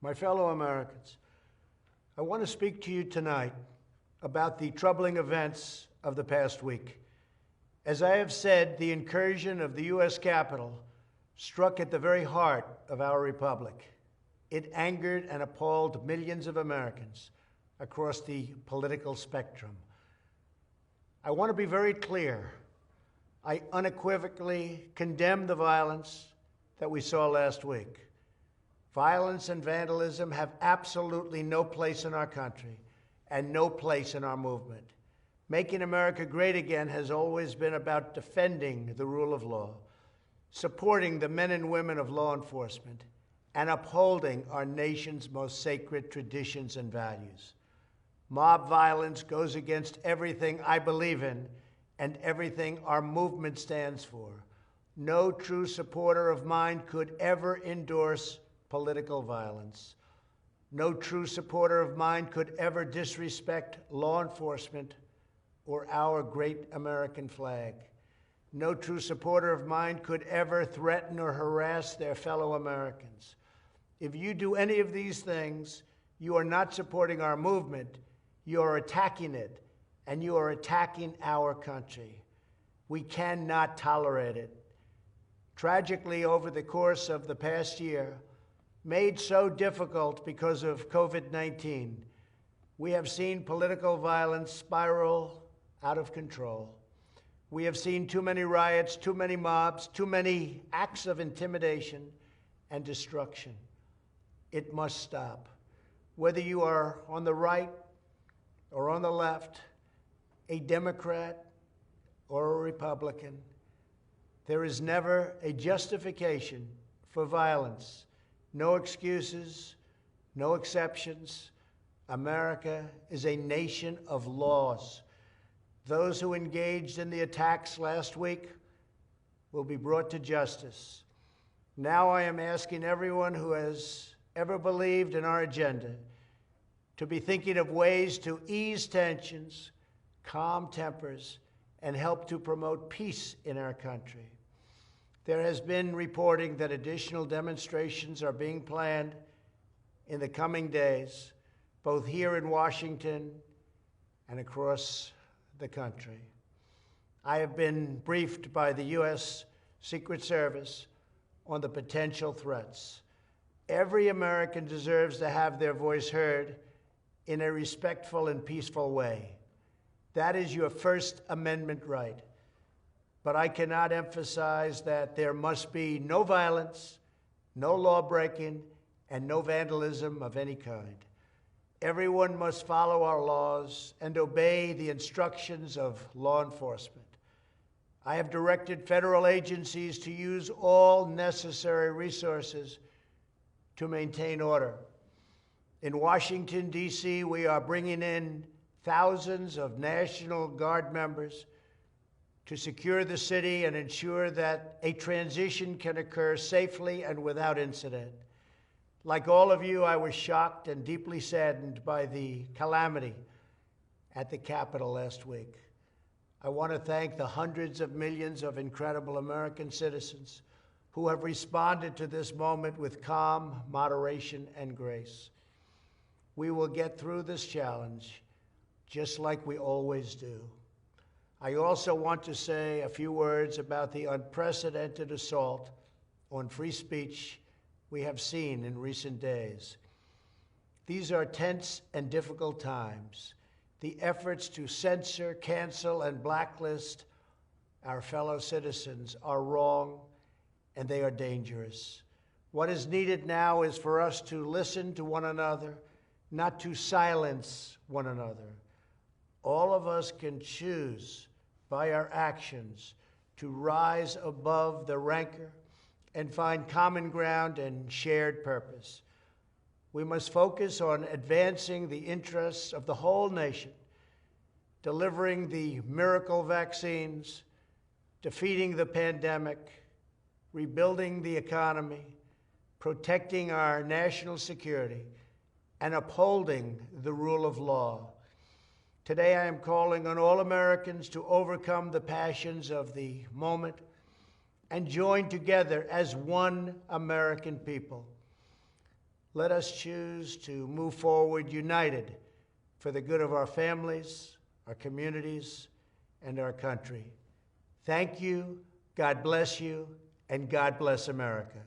My fellow Americans, I want to speak to you tonight about the troubling events of the past week. As I have said, the incursion of the U.S. Capitol struck at the very heart of our republic. It angered and appalled millions of Americans across the political spectrum. I want to be very clear. I unequivocally condemn the violence that we saw last week. Violence and vandalism have absolutely no place in our country and no place in our movement. Making America great again has always been about defending the rule of law, supporting the men and women of law enforcement, and upholding our nation's most sacred traditions and values. Mob violence goes against everything I believe in and everything our movement stands for. No true supporter of mine could ever endorse political violence. No true supporter of mine could ever disrespect law enforcement or our great American flag. No true supporter of mine could ever threaten or harass their fellow Americans. If you do any of these things, you are not supporting our movement, you are attacking it, and you are attacking our country. We cannot tolerate it. Tragically, over the course of the past year, made so difficult because of COVID-19, we have seen political violence spiral out of control. We have seen too many riots, too many mobs, too many acts of intimidation and destruction. It must stop. Whether you are on the right or on the left, a Democrat or a Republican, there is never a justification for violence. No excuses, no exceptions. America is a nation of laws. Those who engaged in the attacks last week will be brought to justice. Now I am asking everyone who has ever believed in our agenda to be thinking of ways to ease tensions, calm tempers, and help to promote peace in our country. There has been reporting that additional demonstrations are being planned in the coming days, both here in Washington and across the country. I have been briefed by the U.S. Secret Service on the potential threats. Every American deserves to have their voice heard in a respectful and peaceful way. That is your First Amendment right. But I cannot emphasize that there must be no violence, no law-breaking, and no vandalism of any kind. Everyone must follow our laws and obey the instructions of law enforcement. I have directed federal agencies to use all necessary resources to maintain order. In Washington, D.C., we are bringing in thousands of National Guard members to secure the city and ensure that a transition can occur safely and without incident. Like all of you, I was shocked and deeply saddened by the calamity at the Capitol last week. I want to thank the hundreds of millions of incredible American citizens who have responded to this moment with calm, moderation, and grace. We will get through this challenge just like we always do. I also want to say a few words about the unprecedented assault on free speech we have seen in recent days. These are tense and difficult times. The efforts to censor, cancel, and blacklist our fellow citizens are wrong, and they are dangerous. What is needed now is for us to listen to one another, not to silence one another. All of us can choose by our actions to rise above the rancor and find common ground and shared purpose. We must focus on advancing the interests of the whole nation, delivering the miracle vaccines, defeating the pandemic, rebuilding the economy, protecting our national security, and upholding the rule of law. Today, I am calling on all Americans to overcome the passions of the moment and join together as one American people. Let us choose to move forward united for the good of our families, our communities, and our country. Thank you, God bless you, and God bless America.